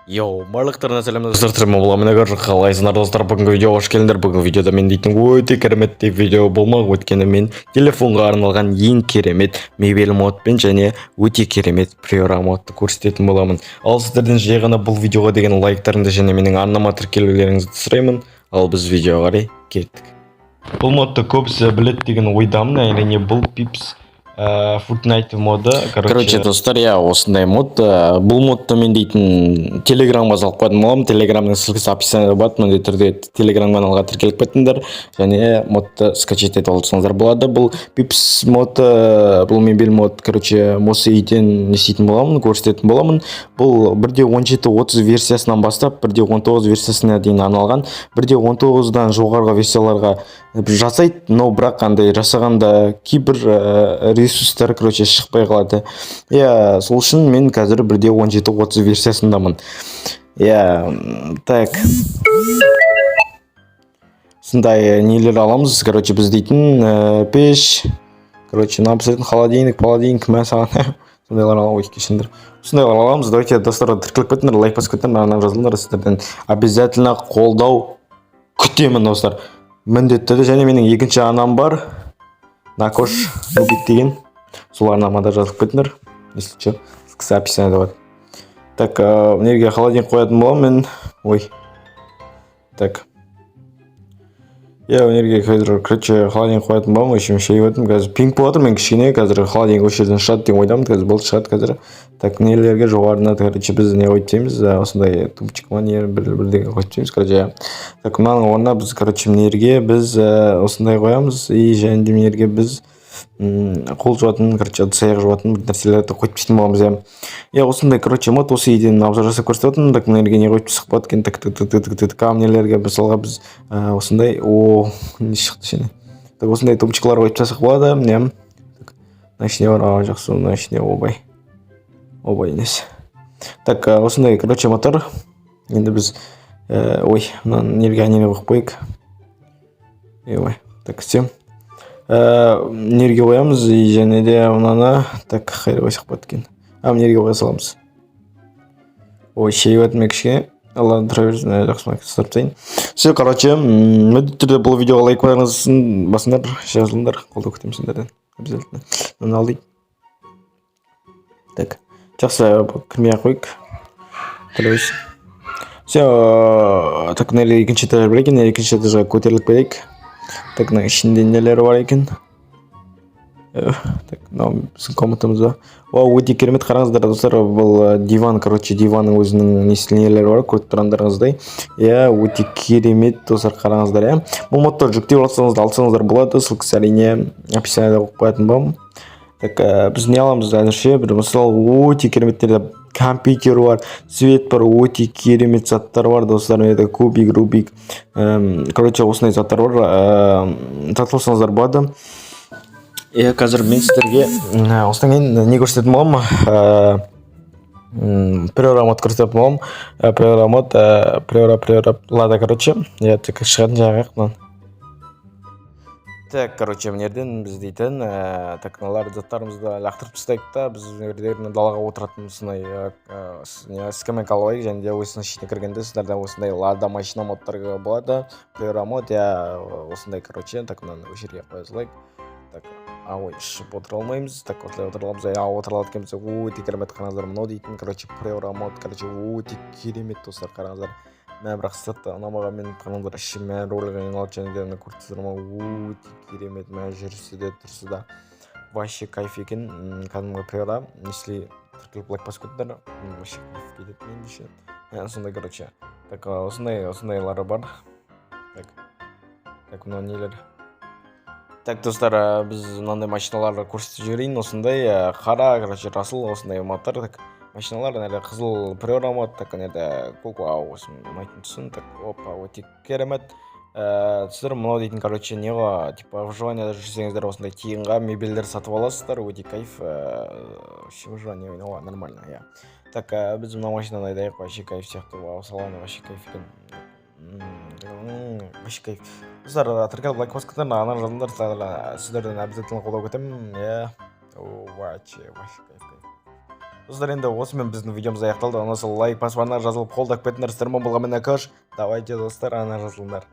Йоу, барлықтарына сәлем достар, мен қалайсыңдар достар, бүгінгі видеоға қош келдіңдер. Бүгінгі видеода мен дейтін өте керемет видео болмақ, өйткені мен телефонға арналған ең керемет мебель модпен және өте керемет приора модты көрсететін боламын. Ал сіздерден жай ғана бұл видеоға деген лайктарыңды және менің арнама тіркелулеріңізді сұраймын. Ал біз видеоға қарай кеттік. Бұл модты көбісі біледі деген ойдамын, әрине бұл Pips Fortnite моды. Короче, достар, осындай мод. Бұл модты мен дейтін Телеграмға салып қойдым боламын. Телеграмның ссылкасы описаниеда бар. Мындай түрде Телеграм каналға тіркеліп кетіңдер және модты скачать етіп алсаңыздар болады. Бұл Pips мод, бұл мебель мод. Короче, осы үйден не істейтін боламын, көрсететін боламын. Бұл 1.17.30 версиясынан бастап 1.19 версиясына дейін арналған. 1.19-дан жоғарғы версияларға жасайды, но бірақ қандай жасағанда кейбір ресурстар шықпай қалады. Сол үшін мен қазір 1.17.30 версиясындамын. Так. Сындай нелер аламыз. Біз дейтін пеш. Написатын холодильник, мә саған. Сондайлар ала кешіңдер. Сондайлар аламыз. Давайте достар тіркеліп кетіңдер, лайк басып кетіңдер, ана жазылыңдар. Сіздерден обязательно қолдау күтемін достар. Міндетті және менің екінші анам бар. Накош Нубик деген. Сол арнамада жазылып кетіңдер. Если что, ссылкасы описаниеда бар. Так, энергия холодильник қоятын боламын мен. Так. Энергия қазір холодильник қоятын боламын. Еще өтім. Қазір пинг болатыр, мен кішкене қазір холодильник осы жерден шығады деген ойдамын. Қазір бұл шығады қазір. Так, нелерге жоғарына біз не қойып дейміз. Осындай тумчик манер бір-бірдегі қойып дейміз. Так, мынаның орнына біз нерге біз осындай қоямыз. И және де нерге біз қол жуатын, саяқ жуатын нәрселерді қойып дейтін боламыз. Осындай мод осы үйден обзор жасап көрсететін. Так, нерге не қойып сұқпат екен. Так, камнелерге мысалға біз осындай не шықты шене. Так, осындай тумчиклар қойып жасақ болады. Начне бар, жақсы, начне обай емес. Так, осындай мотор. Енді біз нерге қойып қойық. Так, істем. Нерге қоямыз және де мұнаны так қайда қойсақ болады екен. Нерге қоя саламыз. Шей өтмек кішкене. Алла тұра берсін, жақсы мақсаттар тайын. Все, міндетті түрде бұл видеоға лайк басыңдар, жазылыңдар, қолдау күтемін сендерден. Обязательно. Мына алдайын. Так, жақсы кірмей қойық. Төлөйсің. Все, так, нәлі екінші этажға бір екен, екінші этажға көтеріліп берейік. Так, ішінде нелері бар екен. Так, біздің комнатамыз ба. Өте керемет, қараңыздар достар, бұл диван, диванның өзінің нелері бар, көріп тұрғандарыңыздай. Өте керемет достар, қараңыздар. Бұл модты жүктеп алсаңыздар болады, ссылкасы әрине описаниеда қоятын боламын. Так, біз не аламыз әзірше, бір мысалы өте кереметтерде компьютер бар, свет бар, өте керемет заттар бар достар. Кубик, рубик, осындай заттар бар, сатып алсаңыздар болады. Қазір мен сіздерге осыдан кейін не көрсететін боламын? Приора мод көрсететін боламын. Приора мод, приора, так, шығатын жағақ мұнан. Так, мінерден біз дейтін мыналар заттарымызды лақтырып тастайық та, біз өнердерін далаға отыратын скамейка алайық, және де осының ішіне кіргенде сіздерден осындай лада машина модтарға болады. Приора мод, осындай, так, мынаны өшерге қоя салайық. Так, шып отыра алмаймыз. Так, отыра аламыз, отыра алады кеміз. Өте керемет, қараңыздар, мынау дейтін, приора мод, өте керемет достар, қараңыздар. Бірақ сізді ұнамаға мен қаныңдар іші мән роліға айналады және де көрсетсіздер ма, өте керемет, мән жүрісі де тұрсы да вообще кайф екен. Кәдімгі приора, если тіркеліп лайк басып кетіңдер, вообще кайф кетеді мен деше. Сондай, так, осындайлары бар. Так, мынау нелер. Так, достар, біз мынандай машиналарды көрсетіп жіберейін. Осындай қара, расыл, осындай мотор. Так, машиналар, қызыл приора мод, так, ұнайтын түсін. Так, өте керемет. Сіздер мынау дейтін, неға, выживанияда жүрсеңіздер, осындай тиынға мебелдер сатып аласыздар, өте кайф. Выживание ойнауға нормально, Так, біз мына машинаны айдайық, вообще кайф сияқты, саланы вообще кайф екен. Вообще кайф. Достар, тіркеліп лайк басып кетіңдер, ана жазылыңдар, сіздерден обязательно қолдау күтемін. Вообще кайф. Достар, енді осымен біздің видеомыз аяқталды. Ұнаса лайк басып, ана жазылып қолдап кетіңдер. Сіздермен болған мен Акаш. Давайте достар, ана жазылыңдар.